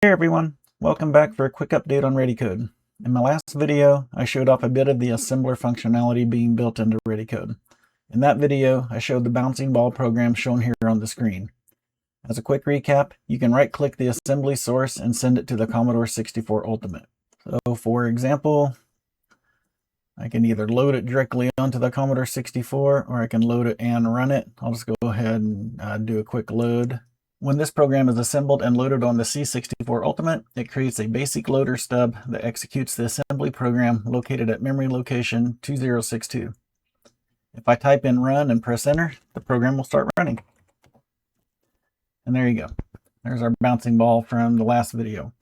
Hey everyone, welcome back for a quick update on READYCode. In my last video, I showed off a bit of the assembler functionality being built into READYCode. In that video, I showed the bouncing ball program shown here on the screen. As a quick recap, you can right-click the assembly source and send it to the Commodore 64 Ultimate. So for example, I can either load it directly onto the Commodore 64 or I can load it and run it. I'll just go ahead and do a quick load. When this program is assembled and loaded on the C64 Ultimate, it creates a basic loader stub that executes the assembly program located at memory location 2062. If I type in run and press enter, the program will start running. And there you go. There's our bouncing ball from the last video.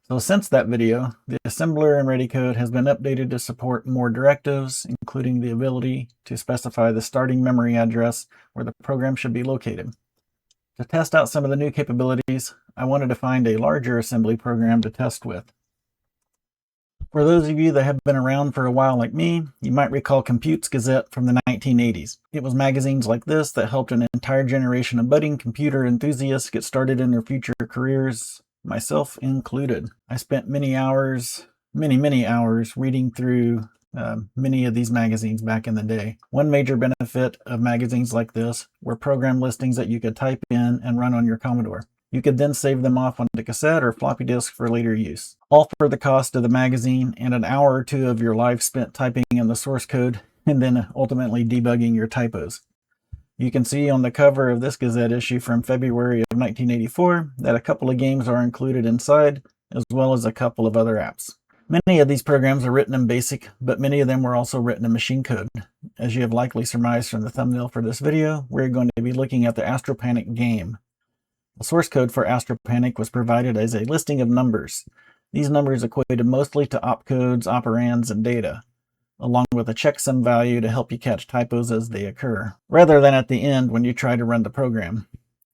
So since that video, the assembler in READYCode has been updated to support more directives, including the ability to specify the starting memory address where the program should be located. To test out some of the new capabilities, I wanted to find a larger assembly program to test with. For those of you that have been around for a while like me, you might recall Compute's Gazette from the 1980s. It was magazines like this that helped an entire generation of budding computer enthusiasts get started in their future careers, myself included. I spent many hours reading through many of these magazines back in the day. One major benefit of magazines like this were program listings that you could type in and run on your Commodore. You could then save them off onto cassette or floppy disk for later use. All for the cost of the magazine and an hour or two of your life spent typing in the source code and then ultimately debugging your typos. You can see on the cover of this Gazette issue from February of 1984 that a couple of games are included inside, as well as a couple of other apps. Many of these programs are written in BASIC, but many of them were also written in machine code. As you have likely surmised from the thumbnail for this video, we're going to be looking at the Astro-PANIC game. The source code for Astro-PANIC was provided as a listing of numbers. These numbers equated mostly to opcodes, operands, and data, along with a checksum value to help you catch typos as they occur, rather than at the end when you try to run the program.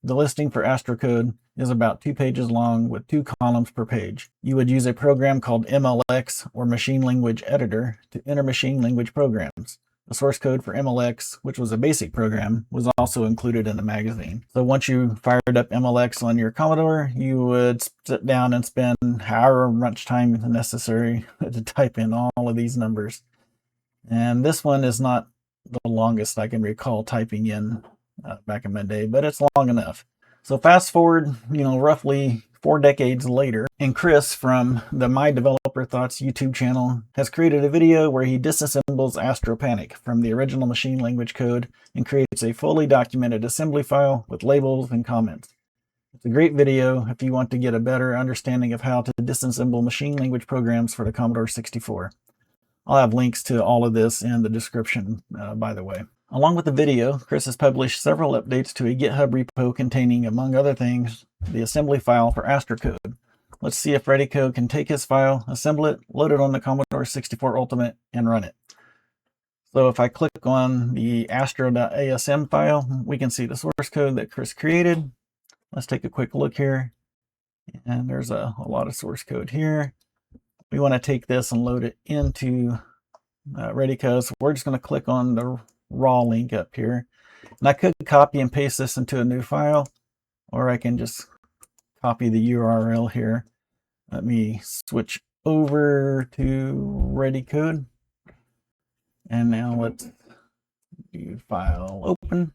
The listing for Astrocode is about 2 pages long with 2 columns per page. You would use a program called MLX or Machine Language Editor to enter machine language programs. The source code for MLX, which was a basic program, was also included in the magazine. So once you fired up MLX on your Commodore, you would sit down and spend however much time necessary to type in all of these numbers. And this one is not the longest I can recall typing in back in my day, but it's long enough. So fast forward, roughly 4 decades later, and Chris from the My Developer Thoughts YouTube channel has created a video where he disassembles Astro-PANIC from the original machine language code and creates a fully documented assembly file with labels and comments. It's a great video if you want to get a better understanding of how to disassemble machine language programs for the Commodore 64. I'll have links to all of this in the description, by the way. Along with the video, Chris has published several updates to a GitHub repo containing, among other things, the assembly file for Astrocode. Let's see if READYCode can take his file, assemble it, load it on the Commodore 64 Ultimate, and run it. So if I click on the astro.asm file, we can see the source code that Chris created. Let's take a quick look here. And there's a lot of source code here. We want to take this and load it into READYCode. So we're just going to click on the raw link up here. And I could copy and paste this into a new file, or I can just copy the URL here. Let me switch over to READYCode. And now let's do file open.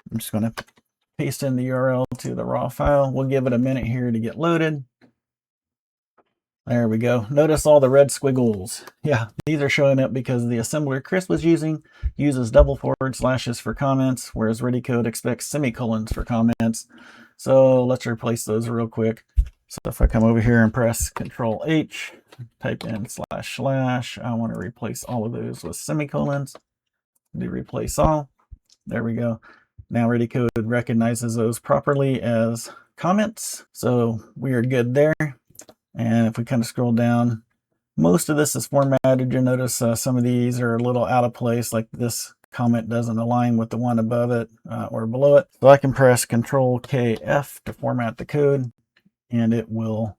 I'm just going to paste in the URL to the raw file. We'll give it a minute here to get loaded. There we go. Notice all the red squiggles. Yeah, these are showing up because the assembler Chris was using uses double forward slashes for comments, whereas READYCode expects semicolons for comments. So let's replace those real quick. So if I come over here and press Control H, type in // I want to replace all of those with semicolons. Do replace all. There we go. Now READYCode recognizes those properly as comments. So we are good there. And if we kind of scroll down, most of this is formatted. You'll notice some of these are a little out of place, like this comment doesn't align with the one above it or below it. So I can press Control KF to format the code, and it will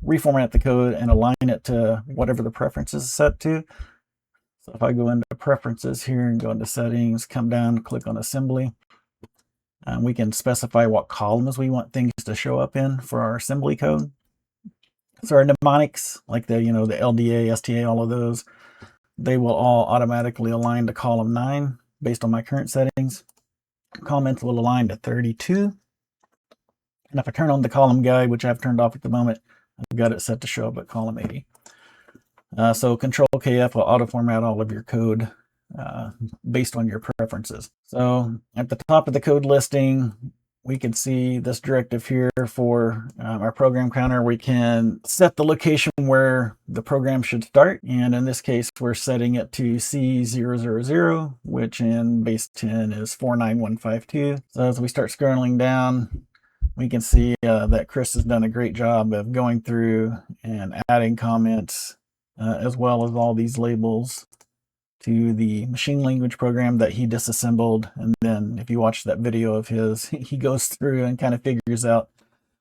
reformat the code and align it to whatever the preferences is set to. So if I go into preferences here and go into settings, come down, click on assembly, We can specify what columns we want things to show up in for our assembly code. So our mnemonics, like the the LDA, STA, all of those, they will all automatically align to column 9 based on my current settings. Comments will align to 32. And if I turn on the column guide, which I've turned off at the moment, I've got it set to show up at column 80. So Control KF will auto format all of your code based on your preferences. So at the top of the code listing, we can see this directive here for our program counter. We can set the location where the program should start. And in this case, we're setting it to C000, which in base 10 is 49152. So as we start scrolling down, we can see that Chris has done a great job of going through and adding comments as well as all these labels to the machine language program that he disassembled. And then if you watch that video of his, he goes through and kind of figures out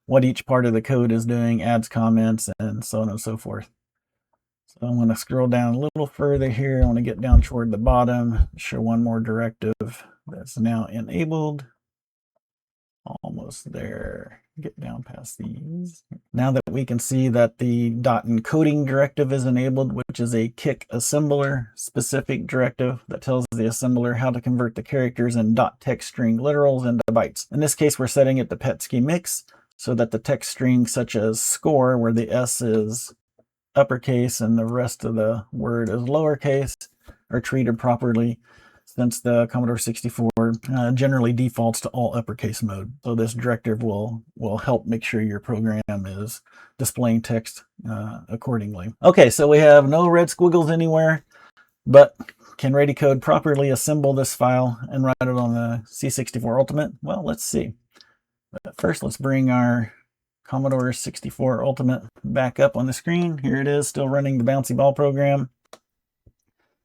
what each part of the code is doing, adds comments, and so on and so forth. So I'm going to scroll down a little further here. I want to get down toward the bottom, show one more directive that's now enabled. Almost there. Get down past these. Now that we can see that the .encoding directive is enabled, which is a kick assembler specific directive that tells the assembler how to convert the characters in .text string literals into bytes. In this case, we're setting it to PETSCII mix so that the text string such as score, where the S is uppercase and the rest of the word is lowercase, are treated properly, since the Commodore 64 generally defaults to all uppercase mode. So this directive will help make sure your program is displaying text accordingly. Okay, so we have no red squiggles anywhere, but can READYCode properly assemble this file and run it on the C64 Ultimate? Well, let's see. But first, let's bring our Commodore 64 Ultimate back up on the screen. Here it is, still running the bouncy ball program.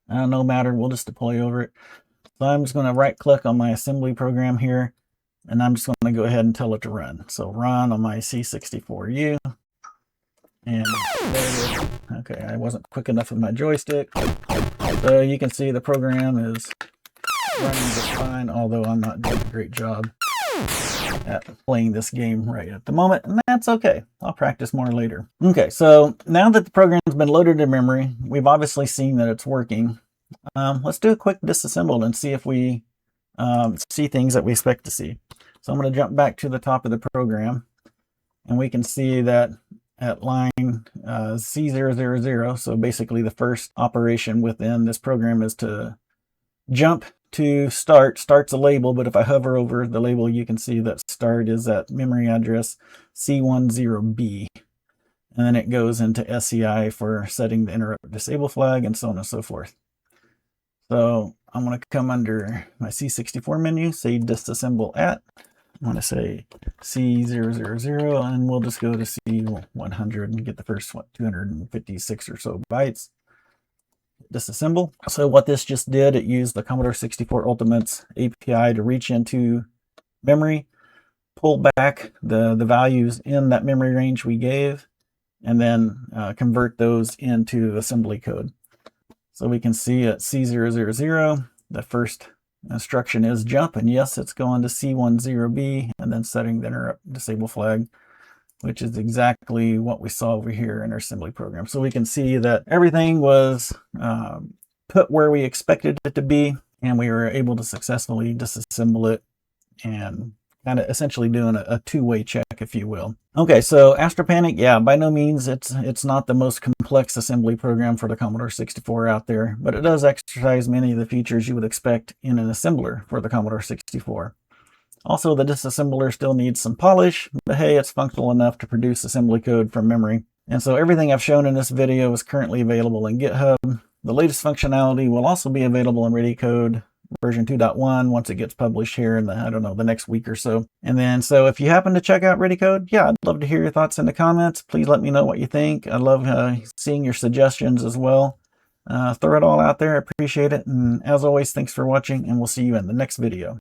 No matter, we'll just deploy over it. So I'm just going to right click on my assembly program here, and I'm just going to go ahead and tell it to run. So run on my C64U. And there it is. Okay, I wasn't quick enough with my joystick. So you can see the program is running just fine, although I'm not doing a great job at playing this game right at the moment, and that's okay. I'll practice more later. Okay, so now that the program's been loaded to memory, we've obviously seen that it's working. Let's do a quick disassemble and see if we see things that we expect to see. So I'm going to jump back to the top of the program, and we can see that at line C000, so basically the first operation within this program is to jump to start. Start's a label, but if I hover over the label, you can see that start is at memory address C10B. And then it goes into SCI for setting the interrupt disable flag and so on and so forth. So I'm going to come under my C64 menu, say disassemble at. I'm going to say C000, and we'll just go to C100 and get the first 256 or so bytes. Disassemble. So what this just did, it used the Commodore 64 Ultimate's API to reach into memory, pull back the values in that memory range we gave, and then convert those into assembly code. So we can see at C000, the first instruction is jump, and yes, it's going to C10B, and then setting the interrupt disable flag, which is exactly what we saw over here in our assembly program. So we can see that everything was put where we expected it to be, and we were able to successfully disassemble it and kind of essentially doing a two-way check, if you will. Okay, so Astro-PANIC, yeah, by no means it's not the most complex assembly program for the Commodore 64 out there, but it does exercise many of the features you would expect in an assembler for the Commodore 64. Also, the disassembler still needs some polish, but hey, it's functional enough to produce assembly code from memory. And so everything I've shown in this video is currently available in GitHub. The latest functionality will also be available in READYCode version 2.1 once it gets published here in the next week or so. And then, so if you happen to check out READYCode, yeah, I'd love to hear your thoughts in the comments. Please let me know what you think. I love seeing your suggestions as well. Throw it all out there. I appreciate it. And as always, thanks for watching, and we'll see you in the next video.